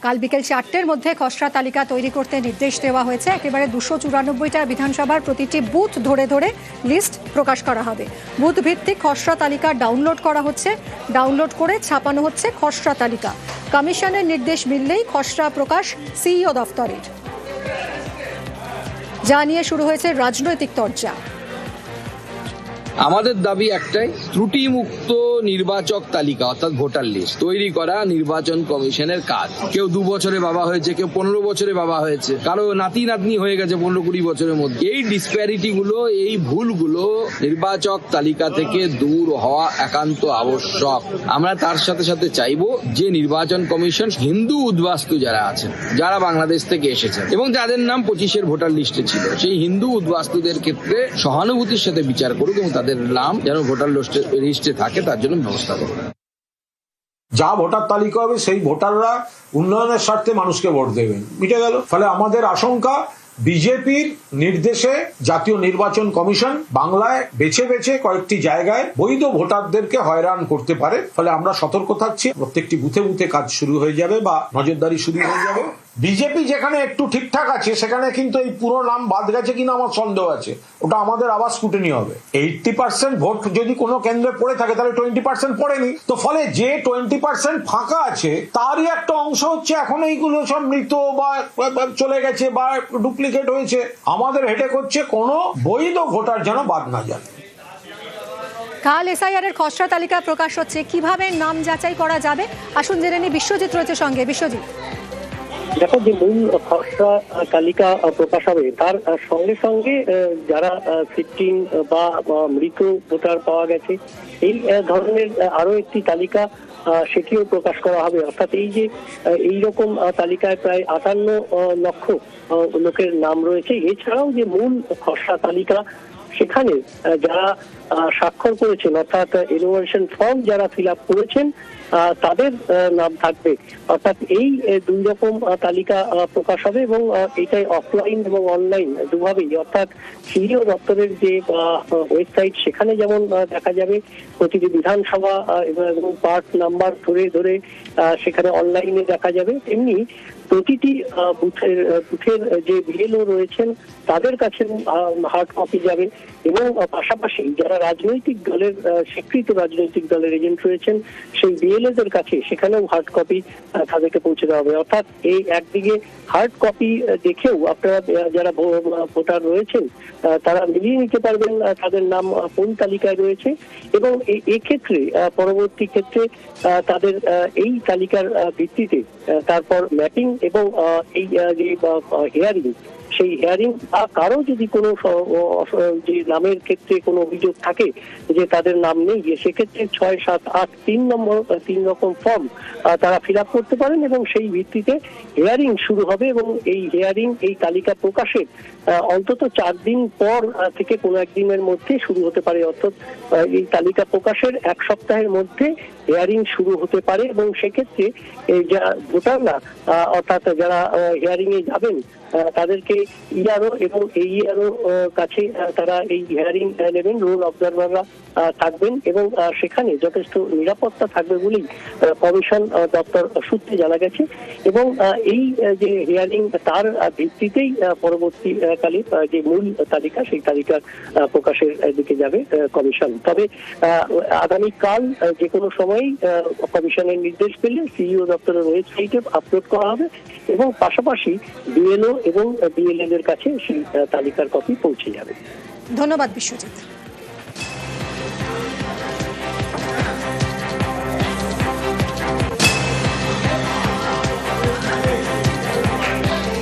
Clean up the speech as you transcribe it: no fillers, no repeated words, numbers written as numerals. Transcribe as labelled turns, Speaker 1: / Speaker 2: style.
Speaker 1: কাল বিকেল 4টের মধ্যে খসড়া তালিকা তৈরি করতে নির্দেশ দেওয়া হয়েছে। একেবারে 294টা বিধানসভার প্রতিটি বুথ ধরে ধরে লিস্ট প্রকাশ করা হবে। বুথ ভিত্তিক খসড়া তালিকা ডাউনলোড করা হচ্ছে, ডাউনলোড করে ছাপানো হচ্ছে খসড়া তালিকা। কমিশনের নির্দেশ মিললেই খসড়া প্রকাশ সিইও দফতরের। যা নিয়ে শুরু হয়েছে রাজনৈতিক চর্চা।
Speaker 2: আমাদের দাবি একটাই, ত্রুটিমুক্ত নির্বাচক তালিকা অর্থাৎ ভোটার লিস্ট তৈরি করা নির্বাচন কমিশনের কাজ। কেউ 2 বছরে বাবা হয়েছে, কেউ 15 বছরে বাবা হয়েছে, কারো নাতি নাতনি হয়ে গেছে 15-20 বছরের মধ্যে। এই ডিসপ্যারিটি গুলো, এই ভুলগুলো নির্বাচক তালিকা থেকে দূর হওয়া একান্ত আবশ্যক। আমরা তার সাথে সাথে চাইবো যে নির্বাচন কমিশন হিন্দু উদ্বাস্তু যারা আছেন, যারা বাংলাদেশ থেকে এসেছেন এবং যাদের নাম 25-এর ভোটার লিস্টে ছিল, সেই হিন্দু উদ্বাস্তুদের ক্ষেত্রে সহানুভূতির সাথে বিচার করুক এবং তাদের নাম যেন ভোটার লিস্টে থাকে তার জন্য ব্যবস্থা করবে।
Speaker 3: যা ভোটার তালিকা হবে সেই ভোটাররা উন্নয়নের স্বার্থে মানুষকে ভোট দেবেন, মিটে গেল। ফলে আমাদের আশঙ্কা বিজেপির নির্দেশে জাতীয় নির্বাচন কমিশন বাংলায় বেছে বেছে কয়েকটি জায়গায় বৈধ ভোটারদেরকে হয়রান করতে পারে। ফলে আমরা সতর্ক থাকছি, প্রত্যেকটি বুথে বুথে কাজ শুরু হয়ে যাবে বা নজরদারি শুরু হয়ে যাবে। বিজেপি যেখানে একটু ঠিকঠাক আছে সেখানে কিন্তু এই পুরো নাম বাদ গেছে কিনা আমার সন্দেহ আছে, ওটা আমাদের আবার স্ক্রুটিনি হবে। 80% ভোট যদি কোনো কেন্দ্রে পড়ে থাকে তাহলে 20% পড়েনি, তো ফলে যে 20% ফাঁকা আছে তারই একটা অংশ হচ্ছে এখন এইগুলো সব মৃত বা চলে গেছে বা ডুপ্লিকেট হয়েছে। আমাদের হেডেক হচ্ছে কোনো বৈধ ভোটার যেন বাদ না যায়।
Speaker 1: কাল এসআইআর এর খসড়া তালিকা প্রকাশ হচ্ছে, কিভাবে নাম যাচাই করা যাবে আসুন জেনে নিই। বিশ্বজিৎ রয়েছে সঙ্গে। বিশ্বজিৎ,
Speaker 4: দেখো, যে মূল খসড়া তালিকা প্রকাশ হবে তার সঙ্গে সঙ্গে যারা সিটিং বা মৃত ভোটার পাওয়া গেছে এই ধরনের আরো একটি তালিকা সেটিও প্রকাশ করা হবে। অর্থাৎ এই যে এইরকম তালিকায় প্রায় 58 লক্ষ লোকের নাম রয়েছে। এছাড়াও যে মূল খসড়া তালিকা সেখানে যারা স্বাক্ষর করেছেন অর্থাৎ এনুমারেশন ফর্ম যারা ফিল আপ করেছেন তাদের নাম থাকবে। অর্থাৎ এই 2 রকম তালিকা প্রকাশ হবে এবং এটাই অফলাইন এবং অনলাইন দুভাবেই। অর্থাৎ সিইও দপ্তরের যে ওয়েবসাইট সেখানে যেমন দেখা যাবে প্রতিটি বিধানসভা এবং পার্ট নাম্বার ধরে ধরে সেখানে অনলাইনে দেখা যাবে, তেমনি প্রতিটি বুথের যে বিএলও রয়েছেন তাদের কাছে হার্ড কপি যাবে এবং পাশাপাশি যারা রাজনৈতিক দলের স্বীকৃত রাজনৈতিক দলের এজেন্ট রয়েছেন সেই বিএলওদের কাছে সেখানেও হার্ড কপি তাদেরকে পৌঁছে দেওয়া হবে। অর্থাৎ এই একদিকে হার্ড কপি দেখেও আপনারা যারা ভোটার রয়েছেন তারা মিলিয়ে নিতে পারবেন তাদের নাম কোন তালিকায় রয়েছে এবং এক্ষেত্রে পরবর্তী ক্ষেত্রে তাদের এই তালিকার ভিত্তিতে তারপর ম্যাপিং এবং এই যে হিয়ারিং, সেই হিয়ারিং কারো যদি কোনো যে নামের ক্ষেত্রে কোনো অভিযোগ থাকে যে তাদের নাম নেই, সেক্ষেত্রে 6, 7, 8 3 রকম ফর্ম তারা ফিল আপ করতে পারেন এবং সেই ভিত্তিতে হিয়ারিং শুরু হবে এবং এই হিয়ারিং এই তালিকা প্রকাশের অন্তত 4 দিন পর থেকে কোনো একদিনের মধ্যে শুরু হতে পারে। অর্থাৎ এই তালিকা প্রকাশের 1 সপ্তাহের মধ্যে হিয়ারিং শুরু হতে পারে এবং সেক্ষেত্রে যারা ভোটাররা অর্থাৎ যারা হিয়ারিং এ যাবেন তাদেরকে ইআরও এবং এইআরও কাছে তারা এই হিয়ারিং নেবেন। রোল অবজারভাররা থাকবেন এবং সেখানে যথেষ্ট নিরাপত্তা থাকবে বলেই কমিশন দপ্তর সূত্রে জানা গেছে এবং এই যে হিয়ারিং তার ভিত্তিতেই পরবর্তীকালে যে মূল তালিকা সেই তালিকার প্রকাশের দিকে যাবে কমিশন। তবে আগামীকাল যে কোনো সময়ই কমিশনের নির্দেশ পেলে সিইও দপ্তরের ওয়েবসাইটে আপলোড করা হবে এবং পাশাপাশি বিএলও এবং বিএলএদের কাছে সেই তালিকার কপি পৌঁছে যাবে।
Speaker 1: ধন্যবাদ বিশ্বজিৎ।